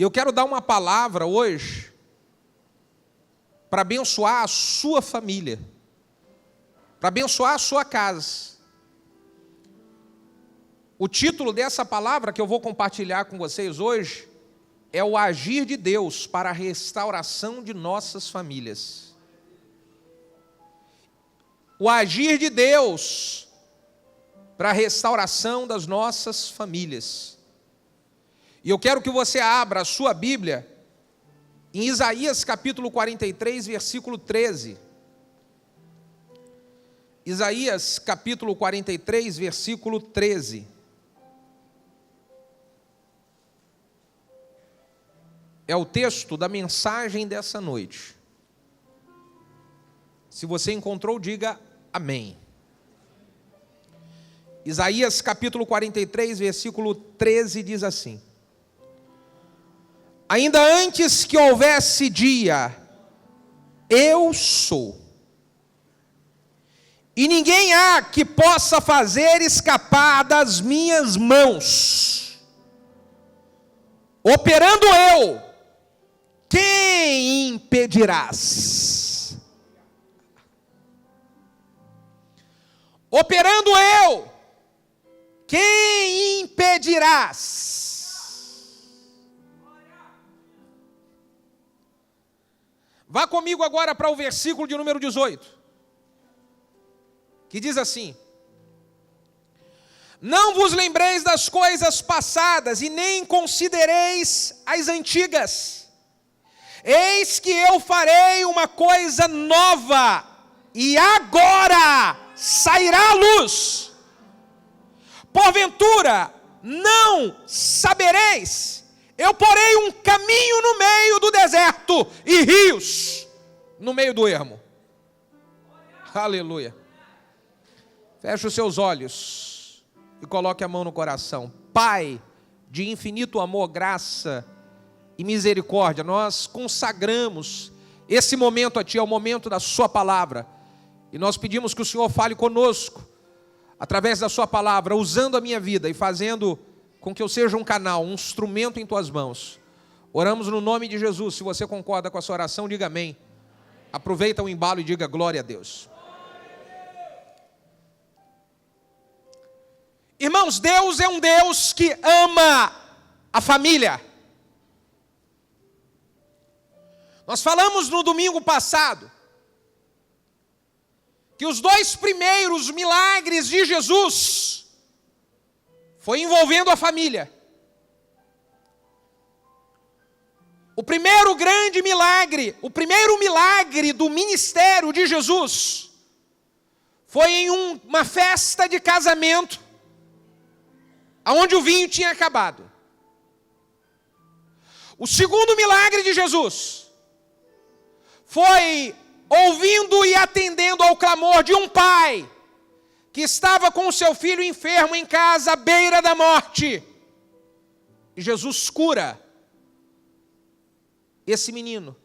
eu quero dar uma palavra hoje para abençoar a sua família, para abençoar a sua casa. O título dessa palavra que eu vou compartilhar com vocês hoje é o agir de Deus para a restauração de nossas famílias. O agir de Deus para a restauração das nossas famílias. E eu quero que você abra a sua Bíblia em Isaías capítulo 43, versículo 13. Isaías capítulo 43, versículo 13. É o texto da mensagem dessa noite. Se você encontrou, diga amém. Isaías capítulo 43, versículo 13 diz assim: ainda antes que houvesse dia, eu sou, e ninguém há que possa fazer escapar das minhas mãos. Operando eu, quem impedirás? Operando eu, quem impedirás? Vá comigo agora para o versículo de número 18, que diz assim: não vos lembreis das coisas passadas, e nem considereis as antigas. Eis que eu farei uma coisa nova, e agora sairá a luz. Porventura não sabereis? Eu porei um caminho no meio do deserto, e rios no meio do ermo. Aleluia. Feche os seus olhos e coloque a mão no coração. Pai de infinito amor, graça e misericórdia, nós consagramos esse momento a Ti, é o momento da Sua palavra, e nós pedimos que o Senhor fale conosco, através da Sua palavra, usando a minha vida e fazendo com que eu seja um canal, um instrumento em Tuas mãos. Oramos no nome de Jesus. Se você concorda com a sua oração, diga amém. Aproveita o embalo e diga glória a Deus. Irmãos, Deus é um Deus que ama a família. Nós falamos no domingo passado que os 2 primeiros milagres de Jesus foi envolvendo a família. O primeiro grande milagre, o primeiro milagre do ministério de Jesus foi em uma festa de casamento, onde o vinho tinha acabado. O segundo milagre de Jesus foi ouvindo e atendendo ao clamor de um pai que estava com o seu filho enfermo em casa, à beira da morte. E Jesus cura esse menino,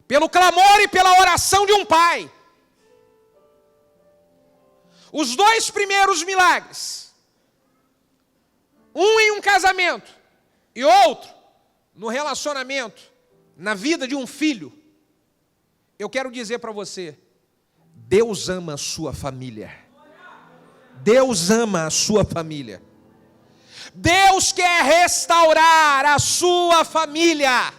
pelo clamor e pela oração de um pai. Os 2 primeiros milagres, um em um casamento e outro no relacionamento, na vida de um filho. Eu quero dizer para você, Deus ama a sua família. Deus ama a sua família. Deus quer restaurar a sua família.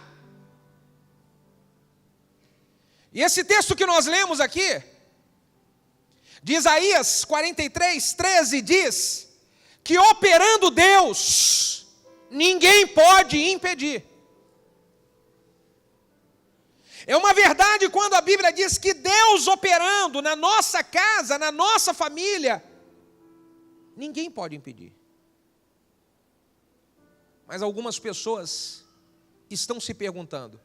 E esse texto que nós lemos aqui, de Isaías 43, 13, diz que operando Deus, ninguém pode impedir. É uma verdade quando a Bíblia diz que Deus operando na nossa casa, na nossa família, ninguém pode impedir. Mas algumas pessoas estão se perguntando: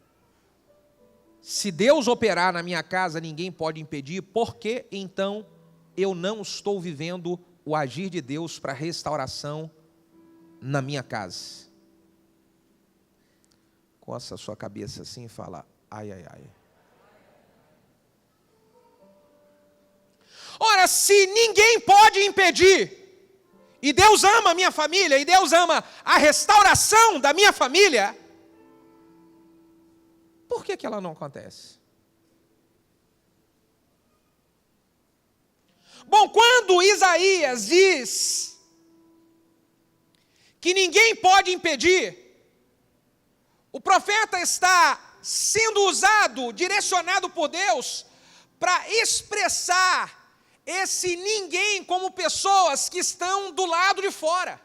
se Deus operar na minha casa, ninguém pode impedir, por que então eu não estou vivendo o agir de Deus para restauração na minha casa? Coça a sua cabeça assim e fala: ai, ai, ai. Ora, se ninguém pode impedir, e Deus ama a minha família, e Deus ama a restauração da minha família, por que ela não acontece? Bom, quando Isaías diz que ninguém pode impedir, o profeta está sendo usado, direcionado por Deus, para expressar esse ninguém como pessoas que estão do lado de fora.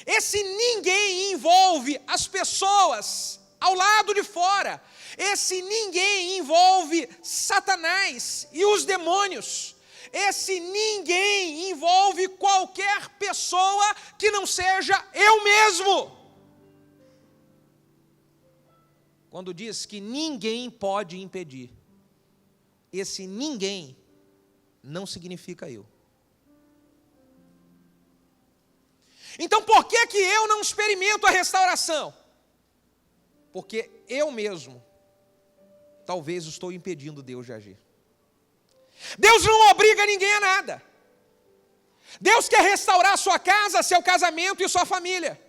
Esse ninguém envolve as pessoas ao lado de fora. Esse ninguém envolve Satanás e os demônios. Esse ninguém envolve qualquer pessoa que não seja eu mesmo. Quando diz que ninguém pode impedir, esse ninguém não significa eu. Então por que eu não experimento a restauração? Porque eu mesmo, talvez estou impedindo Deus de agir. Deus não obriga ninguém a nada. Deus quer restaurar a sua casa, seu casamento e sua família.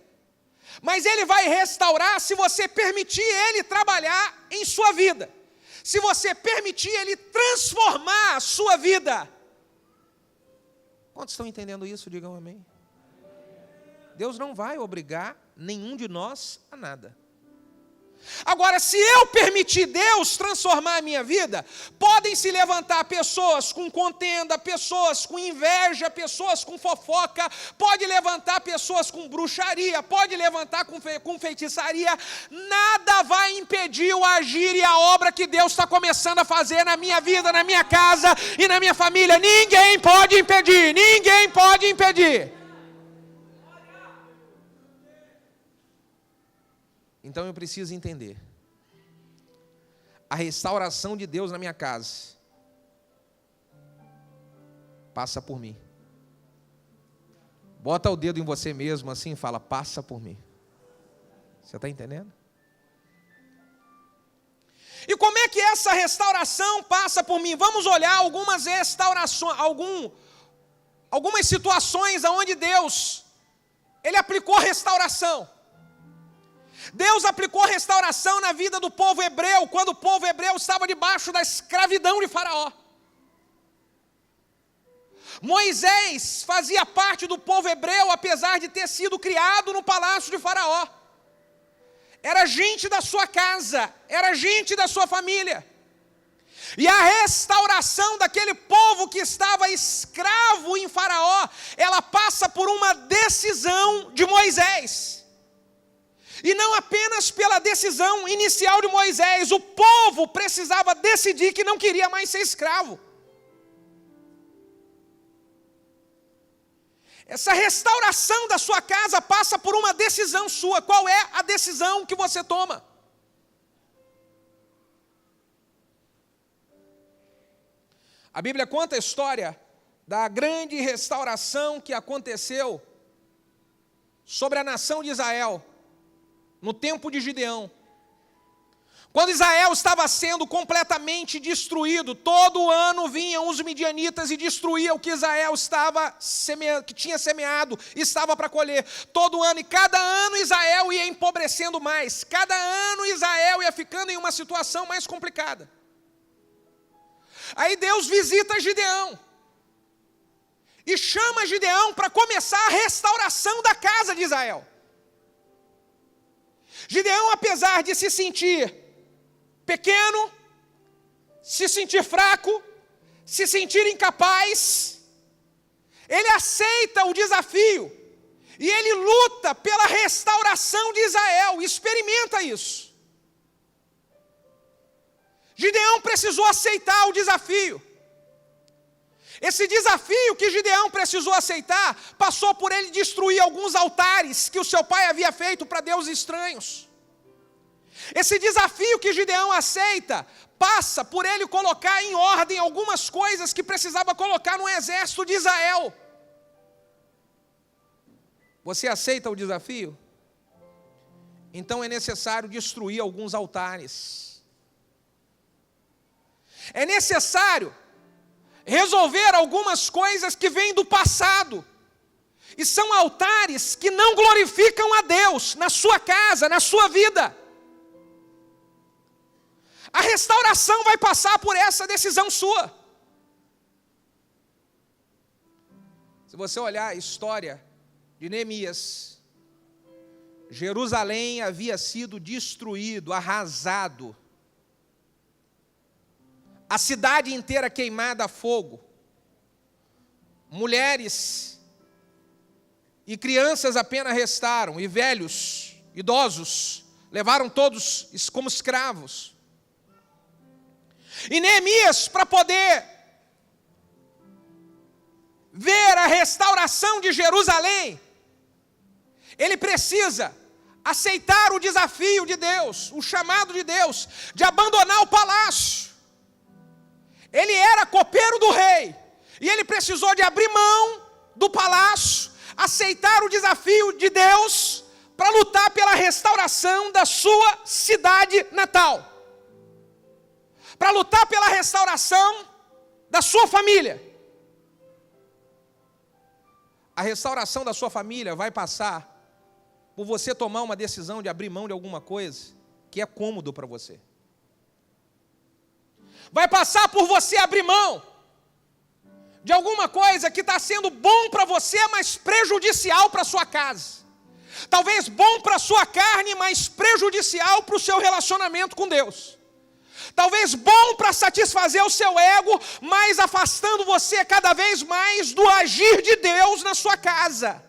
Mas Ele vai restaurar se você permitir Ele trabalhar em sua vida. Se você permitir Ele transformar a sua vida. Quantos estão entendendo isso? Digam amém. Deus não vai obrigar nenhum de nós a nada. Agora, se eu permitir Deus transformar a minha vida, podem se levantar pessoas com contenda, pessoas com inveja, pessoas com fofoca, pode levantar pessoas com bruxaria, pode levantar com feitiçaria, nada vai impedir o agir e a obra que Deus está começando a fazer na minha vida, na minha casa e na minha família. Ninguém pode impedir, ninguém pode impedir. Então eu preciso entender, a restauração de Deus na minha casa passa por mim. Bota o dedo em você mesmo assim e fala, passa por mim. Você está entendendo? E como é que essa restauração passa por mim? Vamos olhar algumas restaurações, algumas situações onde Deus, Ele aplicou restauração. Deus aplicou restauração na vida do povo hebreu, quando o povo hebreu estava debaixo da escravidão de Faraó. Moisés fazia parte do povo hebreu, apesar de ter sido criado no palácio de Faraó. Era gente da sua casa, era gente da sua família. E a restauração daquele povo que estava escravo em Faraó, ela passa por uma decisão de Moisés. E não apenas pela decisão inicial de Moisés, o povo precisava decidir que não queria mais ser escravo. Essa restauração da sua casa passa por uma decisão sua. Qual é a decisão que você toma? A Bíblia conta a história da grande restauração que aconteceu sobre a nação de Israel, no tempo de Gideão. Quando Israel estava sendo completamente destruído, todo ano vinham os midianitas e destruíam o que Israel que tinha semeado, estava para colher. Todo ano, e cada ano Israel ia empobrecendo mais. Cada ano Israel ia ficando em uma situação mais complicada. Aí Deus visita Gideão e chama Gideão para começar a restauração da casa de Israel. Gideão, apesar de se sentir pequeno, se sentir fraco, se sentir incapaz, ele aceita o desafio e ele luta pela restauração de Israel, experimenta isso. Gideão precisou aceitar o desafio. Esse desafio que Gideão precisou aceitar, passou por ele destruir alguns altares que o seu pai havia feito para deuses estranhos. Esse desafio que Gideão aceita, passa por ele colocar em ordem algumas coisas que precisava colocar no exército de Israel. Você aceita o desafio? Então é necessário destruir alguns altares. É necessário resolver algumas coisas que vêm do passado. E são altares que não glorificam a Deus na sua casa, na sua vida. A restauração vai passar por essa decisão sua. Se você olhar a história de Neemias, Jerusalém havia sido destruído, arrasado. A cidade inteira queimada a fogo. Mulheres e crianças apenas restaram, e velhos, idosos, levaram todos como escravos. E Neemias, para poder ver a restauração de Jerusalém, ele precisa aceitar o desafio de Deus, o chamado de Deus, de abandonar o palácio. Ele era copeiro do rei, e ele precisou de abrir mão do palácio, aceitar o desafio de Deus, para lutar pela restauração da sua cidade natal, para lutar pela restauração da sua família. A restauração da sua família vai passar por você tomar uma decisão de abrir mão de alguma coisa que é cômodo para você. Vai passar por você abrir mão de alguma coisa que está sendo bom para você, mas prejudicial para a sua casa. Talvez bom para a sua carne, mas prejudicial para o seu relacionamento com Deus. Talvez bom para satisfazer o seu ego, mas afastando você cada vez mais do agir de Deus na sua casa.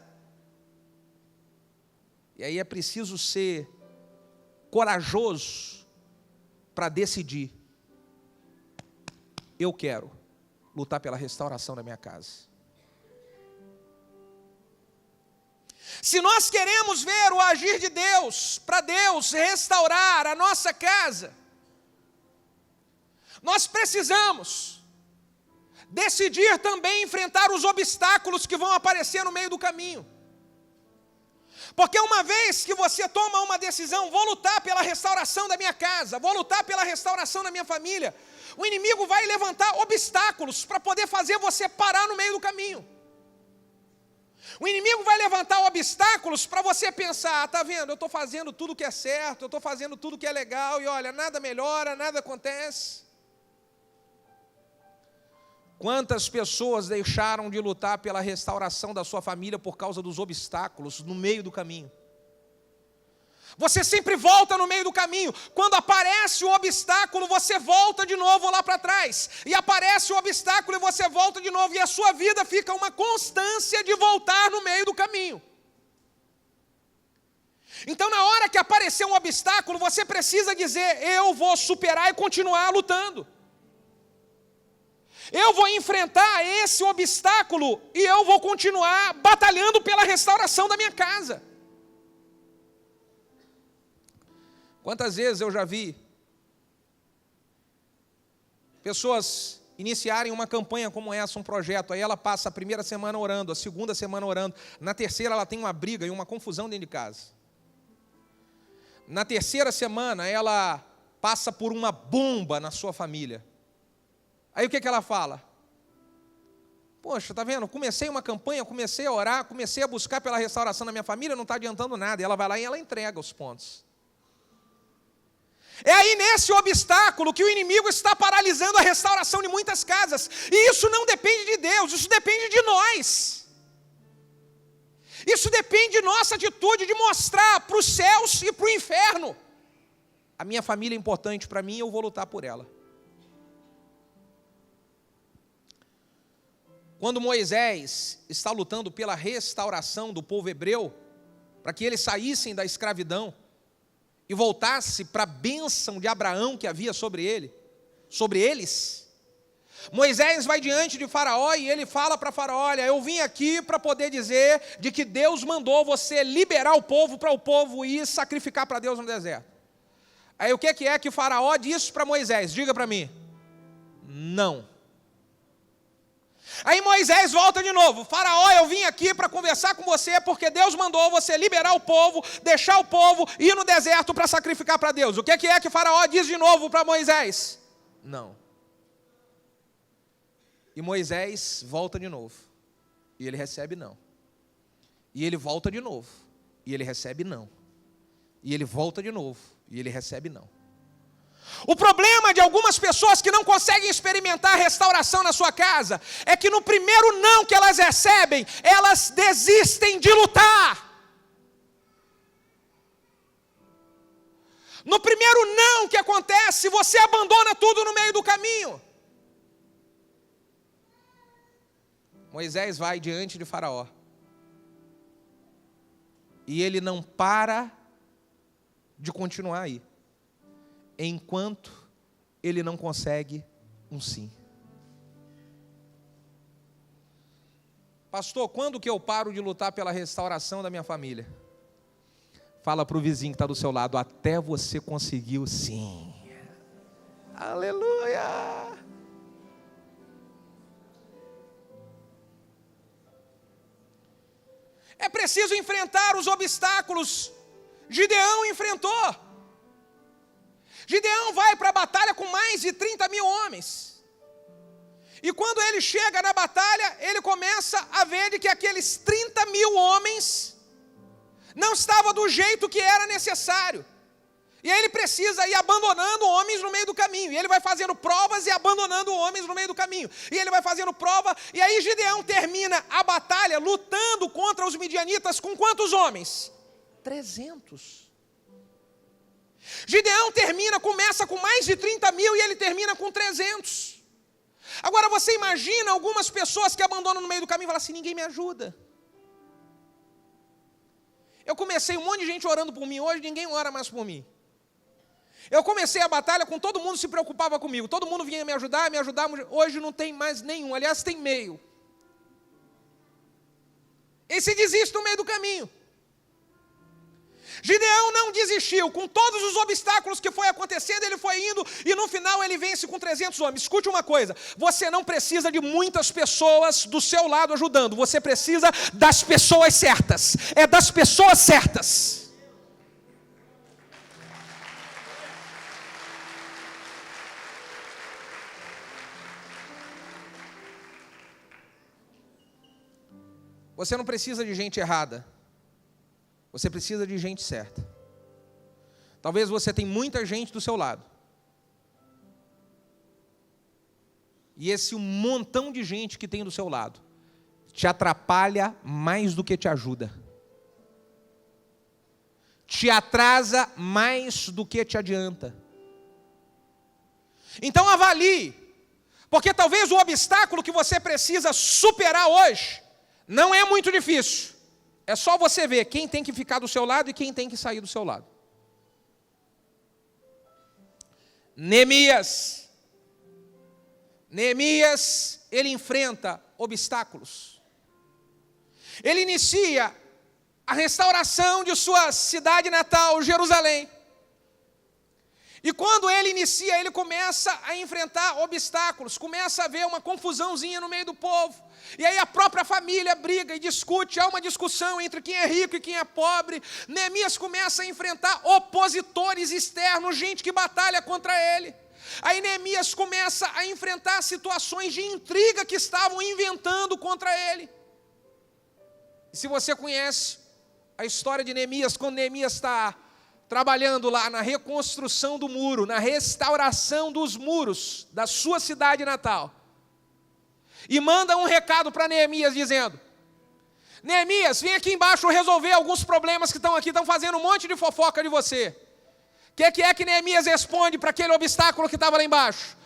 E aí é preciso ser corajoso para decidir. Eu quero lutar pela restauração da minha casa. Se nós queremos ver o agir de Deus, para Deus restaurar a nossa casa, nós precisamos decidir também enfrentar os obstáculos que vão aparecer no meio do caminho. Porque uma vez que você toma uma decisão, vou lutar pela restauração da minha casa, vou lutar pela restauração da minha família, o inimigo vai levantar obstáculos para poder fazer você parar no meio do caminho. O inimigo vai levantar obstáculos para você pensar, está vendo, eu estou fazendo tudo que é certo, eu estou fazendo tudo que é legal, e olha, nada melhora, nada acontece. Quantas pessoas deixaram de lutar pela restauração da sua família por causa dos obstáculos no meio do caminho? Você sempre volta no meio do caminho. Quando aparece o obstáculo, você volta de novo lá para trás. E aparece o obstáculo e você volta de novo. E a sua vida fica uma constância de voltar no meio do caminho. Então, na hora que aparecer um obstáculo, você precisa dizer, eu vou superar e continuar lutando. Eu vou enfrentar esse obstáculo e eu vou continuar batalhando pela restauração da minha casa. Quantas vezes eu já vi pessoas iniciarem uma campanha como essa, um projeto, aí ela passa a primeira semana orando, a segunda semana orando, na terceira ela tem uma briga e uma confusão dentro de casa. Na terceira semana ela passa por uma bomba na sua família. Aí o que ela fala? Poxa, tá vendo? Comecei uma campanha, comecei a orar, comecei a buscar pela restauração da minha família, não está adiantando nada. E ela vai lá e ela entrega os pontos. É aí nesse obstáculo que o inimigo está paralisando a restauração de muitas casas. E isso não depende de Deus, isso depende de nós. Isso depende de nossa atitude de mostrar para os céus e para o inferno. A minha família é importante para mim, eu vou lutar por ela. Quando Moisés está lutando pela restauração do povo hebreu, para que eles saíssem da escravidão e voltasse para a bênção de Abraão que havia sobre eles, Moisés vai diante de Faraó e ele fala para Faraó, olha, eu vim aqui para poder dizer de que Deus mandou você liberar o povo para o povo ir sacrificar para Deus no deserto. Aí o que é que Faraó disse para Moisés? Diga para mim. Não. Aí Moisés volta de novo, Faraó, eu vim aqui para conversar com você porque Deus mandou você liberar o povo, deixar o povo ir no deserto para sacrificar para Deus. O que é que Faraó diz de novo para Moisés? Não. E Moisés volta de novo, e ele recebe não. E ele volta de novo, e ele recebe não. E ele volta de novo, e ele recebe não. O problema de algumas pessoas que não conseguem experimentar restauração na sua casa é que no primeiro não que elas recebem, elas desistem de lutar. No primeiro não que acontece, você abandona tudo no meio do caminho. Moisés vai diante de Faraó. E ele não para de continuar aí, enquanto ele não consegue um sim. Pastor, quando que eu paro de lutar pela restauração da minha família? Fala para o vizinho que está do seu lado, até você conseguir o sim. Aleluia! É preciso enfrentar os obstáculos. Gideão enfrentou. Gideão vai para a batalha com mais de 30 mil homens. E quando ele chega na batalha, ele começa a ver de que aqueles 30 mil homens não estavam do jeito que era necessário. E aí ele precisa ir abandonando homens no meio do caminho. E ele vai fazendo provas e abandonando homens no meio do caminho. E ele vai fazendo prova. E aí Gideão termina a batalha lutando contra os midianitas com quantos homens? 300. Gideão começa com mais de 30 mil e ele termina com 300. Agora você imagina algumas pessoas que abandonam no meio do caminho e falam assim, ninguém me ajuda. Eu comecei um monte de gente orando por mim, hoje ninguém ora mais por mim. Eu comecei a batalha com todo mundo se preocupava comigo, todo mundo vinha me ajudar, hoje não tem mais nenhum, aliás tem meio. E se desiste no meio do caminho. Gideão não desistiu, com todos os obstáculos que foi acontecendo, ele foi indo, e no final ele vence com 300 homens. Escute uma coisa, você não precisa de muitas pessoas do seu lado ajudando, você precisa das pessoas certas, é das pessoas certas. Você não precisa de gente errada. Você precisa de gente certa. Talvez você tenha muita gente do seu lado. E esse montão de gente que tem do seu lado te atrapalha mais do que te ajuda. Te atrasa mais do que te adianta. Então avalie, porque talvez o obstáculo que você precisa superar hoje não é muito difícil. É só você ver quem tem que ficar do seu lado e quem tem que sair do seu lado. Neemias, ele enfrenta obstáculos. Ele inicia a restauração de sua cidade natal, Jerusalém. E quando ele inicia, ele começa a enfrentar obstáculos, começa a haver uma confusãozinha no meio do povo. E aí a própria família briga e discute, há uma discussão entre quem é rico e quem é pobre. Neemias começa a enfrentar opositores externos, gente que batalha contra ele. Aí Neemias começa a enfrentar situações de intriga que estavam inventando contra ele. E se você conhece a história de Neemias, quando Neemias está trabalhando lá na reconstrução do muro, na restauração dos muros da sua cidade natal, e manda um recado para Neemias dizendo: Neemias, vem aqui embaixo resolver alguns problemas que estão aqui, estão fazendo um monte de fofoca de você. O que é que Neemias responde para aquele obstáculo que estava lá embaixo?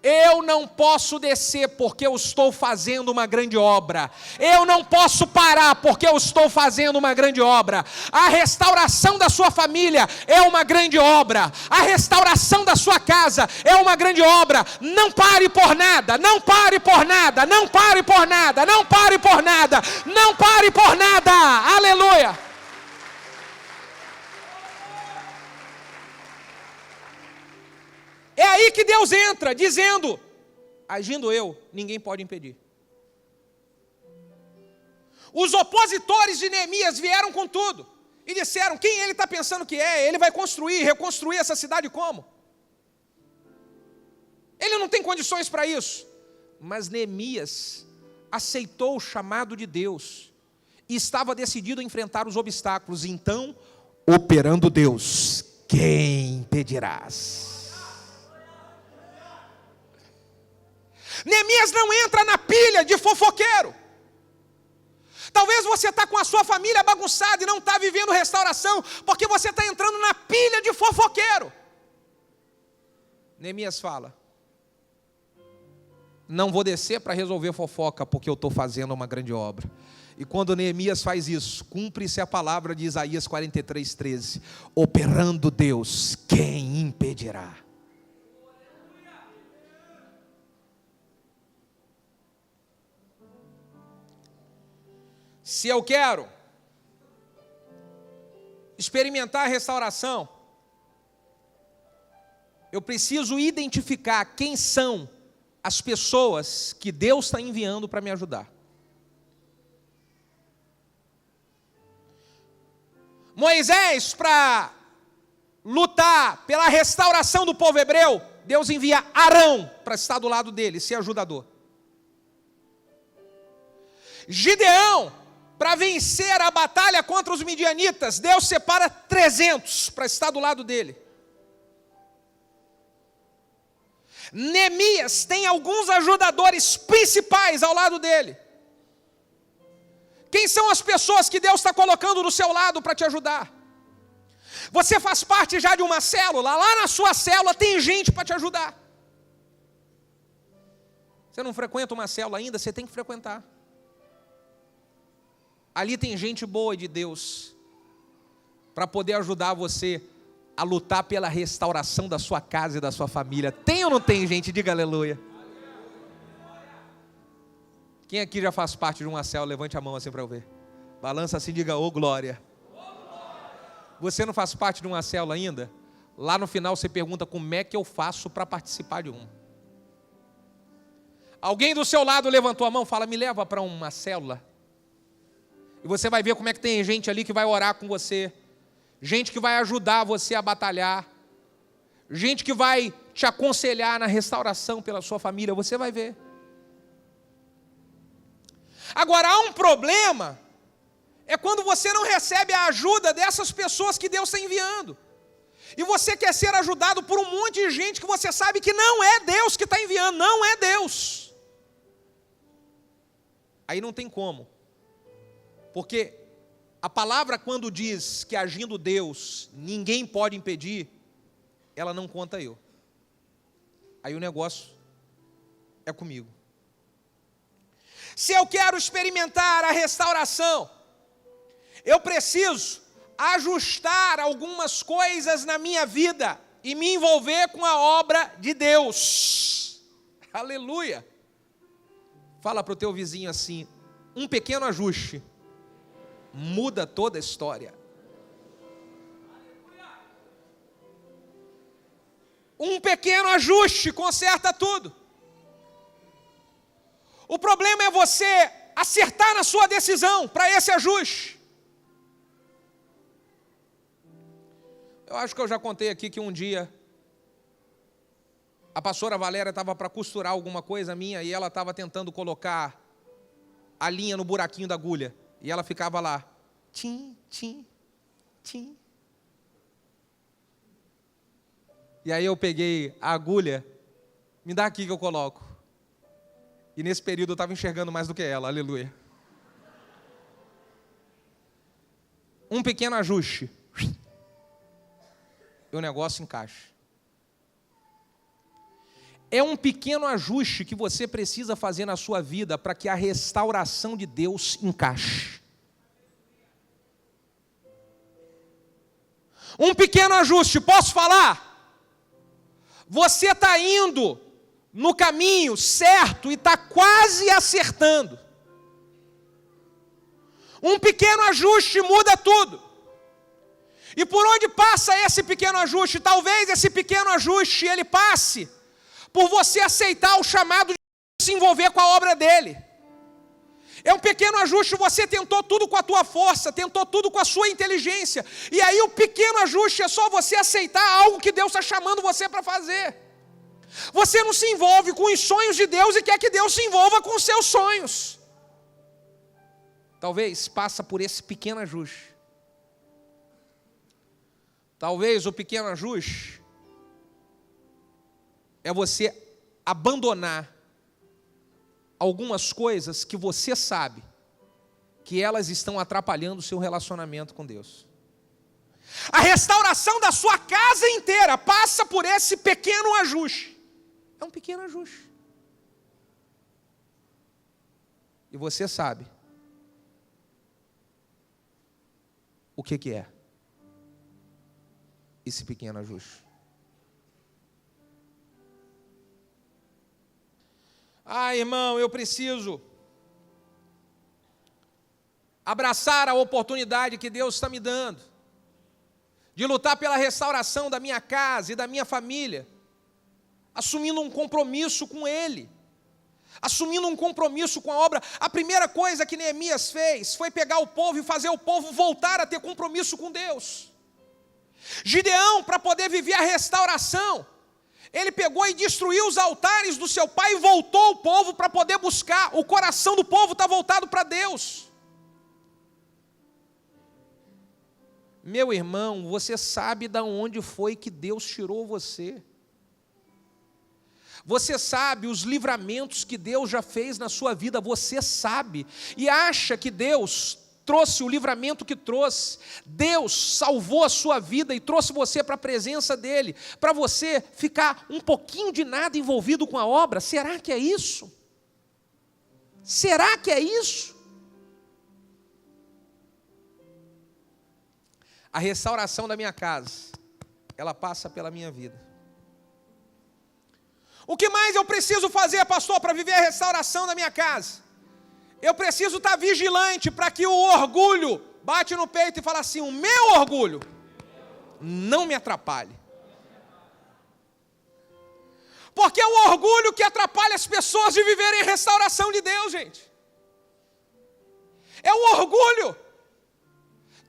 Eu não posso descer porque eu estou fazendo uma grande obra. Eu não posso parar porque eu estou fazendo uma grande obra. A restauração da sua família é uma grande obra. A restauração da sua casa é uma grande obra. Não pare por nada, não pare por nada, não pare por nada, não pare por nada, não pare por nada. Aleluia. É aí que Deus entra, dizendo: agindo eu, ninguém pode impedir. Os opositores de Neemias vieram com tudo e disseram: quem ele está pensando que é? Ele vai construir, reconstruir essa cidade como? Ele não tem condições para isso. Mas Neemias aceitou o chamado de Deus e estava decidido a enfrentar os obstáculos. Então, operando Deus, quem impedirás? Neemias não entra na pilha de fofoqueiro. Talvez você está com a sua família bagunçada e não está vivendo restauração, porque você está entrando na pilha de fofoqueiro. Neemias fala: não vou descer para resolver fofoca, porque eu estou fazendo uma grande obra. E quando Neemias faz isso, cumpre-se a palavra de Isaías 43:13: operando Deus, quem impedirá? Se eu quero experimentar a restauração, eu preciso identificar quem são as pessoas que Deus está enviando para me ajudar. Moisés, para lutar pela restauração do povo hebreu, Deus envia Arão para estar do lado dele, ser ajudador. Gideão, para vencer a batalha contra os midianitas, Deus separa 300 para estar do lado dele. Neemias tem alguns ajudadores principais ao lado dele. Quem são as pessoas que Deus está colocando do seu lado para te ajudar? Você faz parte já de uma célula, lá na sua célula tem gente para te ajudar. Você não frequenta uma célula ainda, você tem que frequentar. Ali tem gente boa de Deus, para poder ajudar você a lutar pela restauração da sua casa e da sua família. Tem ou não tem, gente? Diga aleluia. Quem aqui já faz parte de uma célula? Levante a mão assim para eu ver. Balança assim, diga, ô glória. Você não faz parte de uma célula ainda? Lá no final você pergunta, como é que eu faço para participar de uma? Alguém do seu lado levantou a mão, fala, me leva para uma célula. E você vai ver como é que tem gente ali que vai orar com você. Gente que vai ajudar você a batalhar. Gente que vai te aconselhar na restauração pela sua família. Você vai ver. Agora, há um problema. É quando você não recebe a ajuda dessas pessoas que Deus está enviando. E você quer ser ajudado por um monte de gente que você sabe que não é Deus que está enviando. Não é Deus. Aí não tem como. Porque a palavra, quando diz que agindo Deus, ninguém pode impedir, ela não conta eu. Aí o negócio é comigo. Se eu quero experimentar a restauração, eu preciso ajustar algumas coisas na minha vida e me envolver com a obra de Deus. Aleluia! Fala para o teu vizinho assim, um pequeno ajuste muda toda a história. Um pequeno ajuste conserta tudo. O problema é você acertar na sua decisão para esse ajuste. Eu acho que eu já contei aqui que um dia a pastora Valéria estava para costurar alguma coisa minha e ela estava tentando colocar a linha no buraquinho da agulha. E ela ficava lá, tim, tim, tim. E aí eu peguei a agulha, me dá aqui que eu coloco. E nesse período eu estava enxergando mais do que ela, aleluia. Um pequeno ajuste. E o negócio encaixa. É um pequeno ajuste que você precisa fazer na sua vida para que a restauração de Deus encaixe. Um pequeno ajuste, posso falar? Você está indo no caminho certo e está quase acertando. Um pequeno ajuste muda tudo. E por onde passa esse pequeno ajuste? Talvez esse pequeno ajuste ele passe por você aceitar o chamado de se envolver com a obra dele. É um pequeno ajuste, você tentou tudo com a tua força, tentou tudo com a sua inteligência. E aí o pequeno ajuste é só você aceitar algo que Deus está chamando você para fazer. Você não se envolve com os sonhos de Deus e quer que Deus se envolva com os seus sonhos. Talvez passa por esse pequeno ajuste. Talvez o pequeno ajuste é você abandonar algumas coisas que você sabe que elas estão atrapalhando o seu relacionamento com Deus. A restauração da sua casa inteira passa por esse pequeno ajuste. É um pequeno ajuste. E você sabe o que é esse pequeno ajuste. Ah, irmão, eu preciso abraçar a oportunidade que Deus está me dando de lutar pela restauração da minha casa e da minha família, assumindo um compromisso com Ele, assumindo um compromisso com a obra. A primeira coisa que Neemias fez foi pegar o povo e fazer o povo voltar a ter compromisso com Deus. Gideão, para poder viver a restauração, ele pegou e destruiu os altares do seu pai e voltou o povo para poder buscar. O coração do povo está voltado para Deus. Meu irmão, você sabe de onde foi que Deus tirou você. Você sabe os livramentos que Deus já fez na sua vida, você sabe. E acha que Deus trouxe o livramento que trouxe. Deus salvou a sua vida e trouxe você para a presença dEle, para você ficar um pouquinho de nada envolvido com a obra. Será que é isso? Será que é isso? A restauração da minha casa, ela passa pela minha vida. O que mais eu preciso fazer, pastor, para viver a restauração da minha casa? Eu preciso estar vigilante para que o orgulho bate no peito e fala assim: o meu orgulho não me atrapalhe. Porque é o orgulho que atrapalha as pessoas de viverem a restauração de Deus, gente. É o orgulho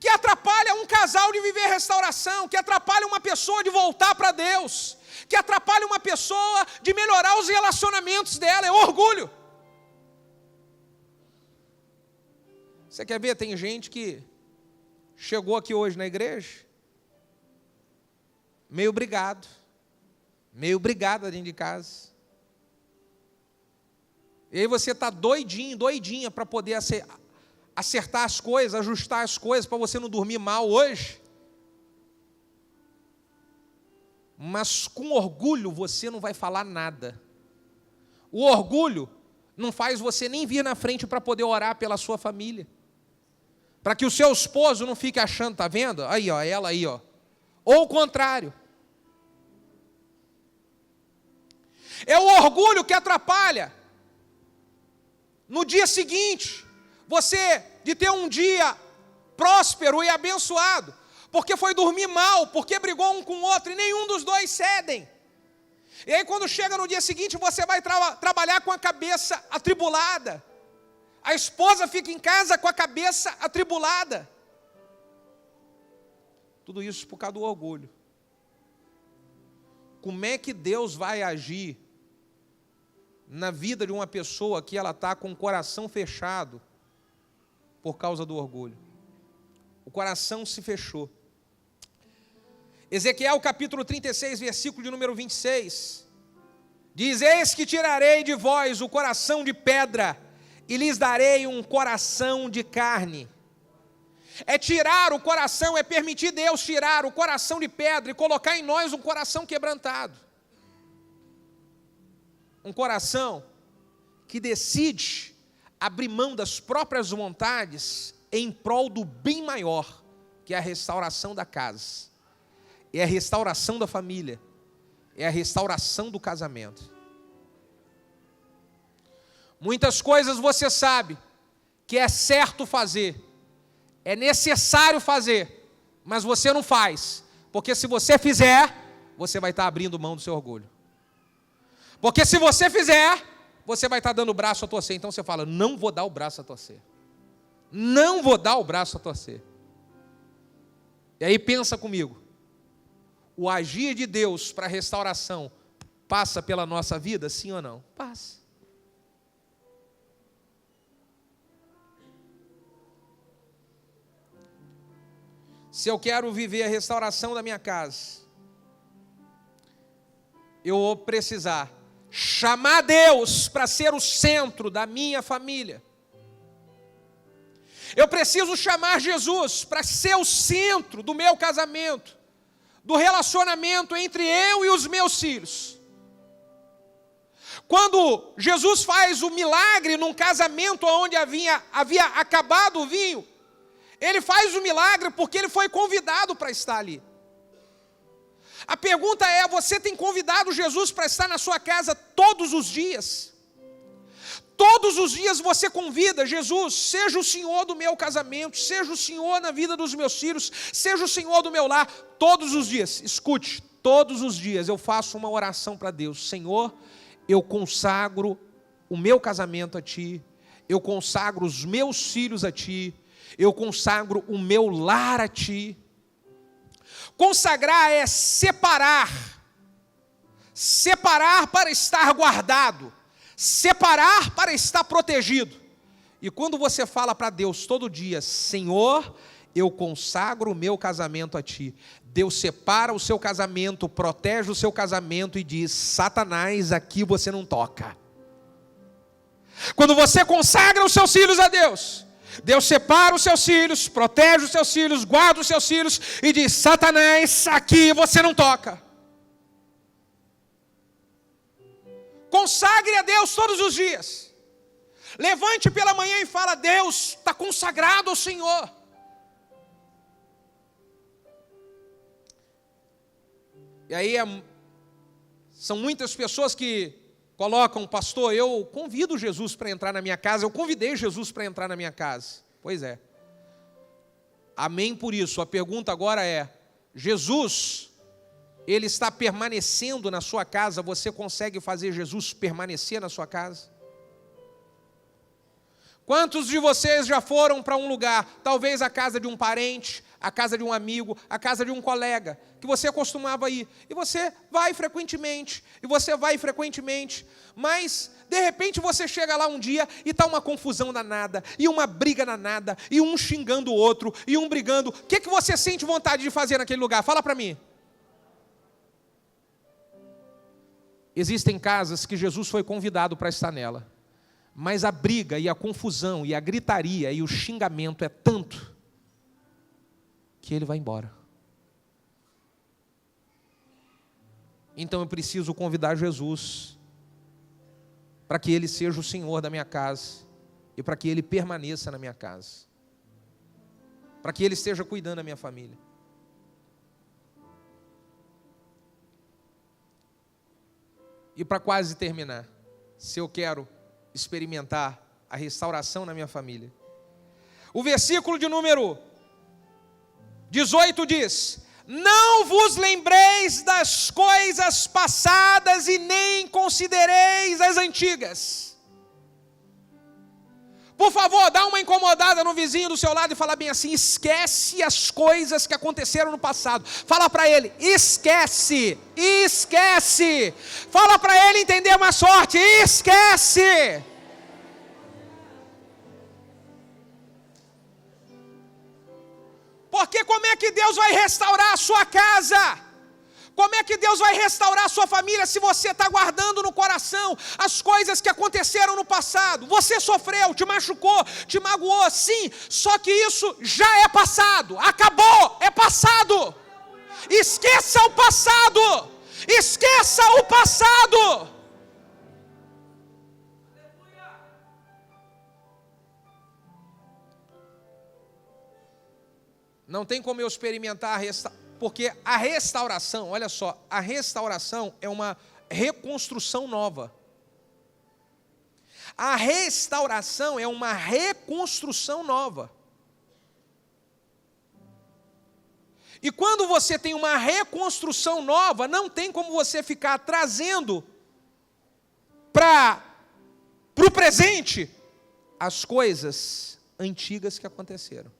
que atrapalha um casal de viver restauração, que atrapalha uma pessoa de voltar para Deus, que atrapalha uma pessoa de melhorar os relacionamentos dela. É orgulho. Você quer ver? Tem gente que chegou aqui hoje na igreja meio brigada dentro de casa. E aí você está doidinha para poder acertar as coisas, ajustar as coisas, para você não dormir mal hoje. Mas com orgulho você não vai falar nada. O orgulho não faz você nem vir na frente para poder orar pela sua família. Para que o seu esposo não fique achando, tá vendo? Aí, ó, ela aí, ó. Ou o contrário. É o orgulho que atrapalha. No dia seguinte, você de ter um dia próspero e abençoado, porque foi dormir mal, porque brigou um com o outro e nenhum dos dois cedem. E aí quando chega no dia seguinte, você vai trabalhar com a cabeça atribulada. A esposa fica em casa com a cabeça atribulada. Tudo isso por causa do orgulho. Como é que Deus vai agir na vida de uma pessoa que ela está com o coração fechado por causa do orgulho? O coração se fechou. Ezequiel capítulo 36, versículo de número 26. Diz: eis que tirarei de vós o coração de pedra e lhes darei um coração de carne. É tirar o coração, é permitir Deus tirar o coração de pedra e colocar em nós um coração quebrantado. Um coração que decide abrir mão das próprias vontades em prol do bem maior, que é a restauração da casa, é a restauração da família, é a restauração do casamento. Muitas coisas você sabe que é certo fazer, é necessário fazer, mas você não faz, porque se você fizer, você vai estar abrindo mão do seu orgulho. Porque se você fizer, você vai estar dando o braço a torcer. Então você fala: não vou dar o braço a torcer. Não vou dar o braço a torcer. E aí pensa comigo, o agir de Deus para a restauração passa pela nossa vida, sim ou não? Passa. Se eu quero viver a restauração da minha casa, eu vou precisar chamar Deus para ser o centro da minha família. Eu preciso chamar Jesus para ser o centro do meu casamento, do relacionamento entre eu e os meus filhos. Quando Jesus faz o milagre num casamento onde havia acabado o vinho, ele faz o milagre porque ele foi convidado para estar ali. A pergunta é: você tem convidado Jesus para estar na sua casa todos os dias? Todos os dias você convida Jesus: seja o Senhor do meu casamento, seja o Senhor na vida dos meus filhos, seja o Senhor do meu lar. Todos os dias, escute, todos os dias eu faço uma oração para Deus: Senhor, eu consagro o meu casamento a Ti, eu consagro os meus filhos a Ti, eu consagro o meu lar a Ti. Consagrar é separar para estar guardado, separar para estar protegido. E quando você fala para Deus todo dia: Senhor, eu consagro o meu casamento a Ti, Deus separa o seu casamento, protege o seu casamento e diz: Satanás, aqui você não toca. Quando você consagra os seus filhos a Deus, Deus separa os seus filhos, protege os seus filhos, guarda os seus filhos e diz: Satanás, aqui você não toca. Consagre a Deus todos os dias. Levante pela manhã e fala: Deus, está consagrado ao Senhor. E aí são muitas pessoas que colocam: pastor, eu convido Jesus para entrar na minha casa, eu convidei Jesus para entrar na minha casa. Pois é. Amém por isso. A pergunta agora é: Jesus, Ele está permanecendo na sua casa? Você consegue fazer Jesus permanecer na sua casa? Quantos de vocês já foram para um lugar, talvez a casa de um parente, a casa de um amigo, a casa de um colega, que você costumava ir, e você vai frequentemente, mas de repente você chega lá um dia e está uma confusão danada, e uma briga danada, e um xingando o outro, e um brigando. O que você sente vontade de fazer naquele lugar? Fala para mim. Existem casas que Jesus foi convidado para estar nela, mas a briga e a confusão e a gritaria e o xingamento é tanto que ele vai embora. Então eu preciso convidar Jesus para que Ele seja o Senhor da minha casa e para que Ele permaneça na minha casa, para que Ele esteja cuidando da minha família. E para quase terminar, se eu quero experimentar a restauração na minha família, o versículo de número 18 diz: não vos lembreis das coisas passadas e nem considereis as antigas. Por favor, dá uma incomodada no vizinho do seu lado e fala bem assim: esquece as coisas que aconteceram no passado. Fala para ele: esquece, esquece. Fala para ele entender mais forte: esquece. Porque como é que Deus vai restaurar a sua casa? Como é que Deus vai restaurar a sua família se você está guardando no coração as coisas que aconteceram no passado? Você sofreu, te machucou, te magoou, sim, só que isso já é passado, acabou, é passado. Esqueça o passado, esqueça o passado. Não tem como eu experimentar porque a restauração, olha só, a restauração é uma reconstrução nova. A restauração é uma reconstrução nova. E quando você tem uma reconstrução nova, não tem como você ficar trazendo para o presente as coisas antigas que aconteceram.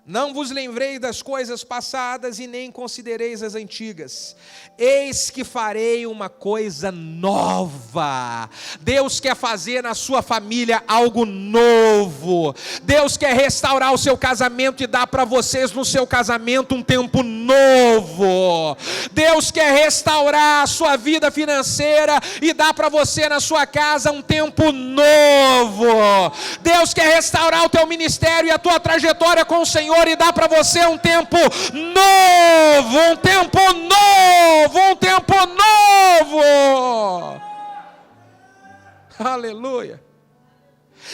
Não vos lembrei das coisas passadas e nem considereis as antigas. Eis que farei uma coisa nova. Deus quer fazer na sua família algo novo. Deus quer restaurar o seu casamento e dar para vocês no seu casamento um tempo novo. Deus quer restaurar a sua vida financeira e dar para você na sua casa um tempo novo. Deus quer restaurar o teu ministério e a tua trajetória com o Senhor e dá para você um tempo novo, um tempo novo, um tempo novo. Aleluia.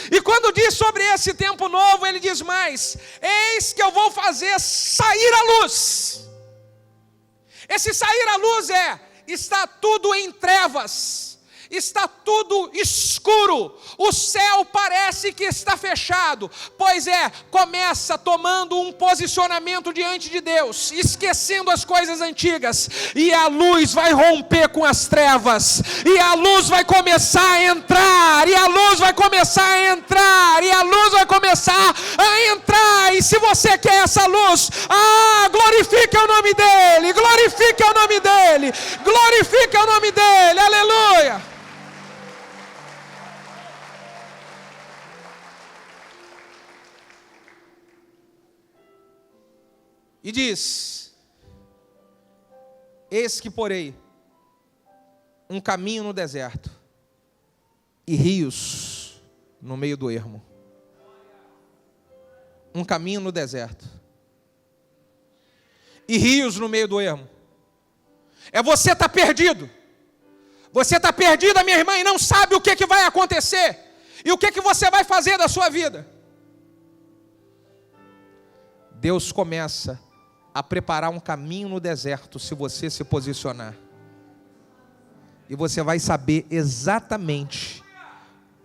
E quando diz sobre esse tempo novo, ele diz mais: eis que eu vou fazer sair a luz. Esse sair a luz está tudo em trevas. Está tudo escuro, o céu parece que está fechado, começa tomando um posicionamento diante de Deus, esquecendo as coisas antigas, e a luz vai romper com as trevas, e a luz vai começar a entrar, e a luz vai começar a entrar, e a luz vai começar a entrar, e se você quer essa luz, glorifique o nome dEle, glorifique o nome dEle, glorifique o nome dEle, aleluia. E diz: eis que porei um caminho no deserto e rios no meio do ermo. Um caminho no deserto e rios no meio do ermo. Você está perdido. Você está perdida, minha irmã, e não sabe o que vai acontecer e o que você vai fazer da sua vida. Deus começa a preparar um caminho no deserto se você se posicionar. E você vai saber exatamente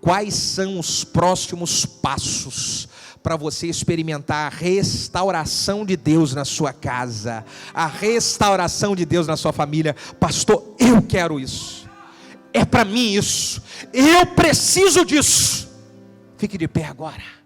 quais são os próximos passos para você experimentar a restauração de Deus na sua casa, a restauração de Deus na sua família. Pastor, eu quero isso. É para mim isso. Eu preciso disso. Fique de pé agora.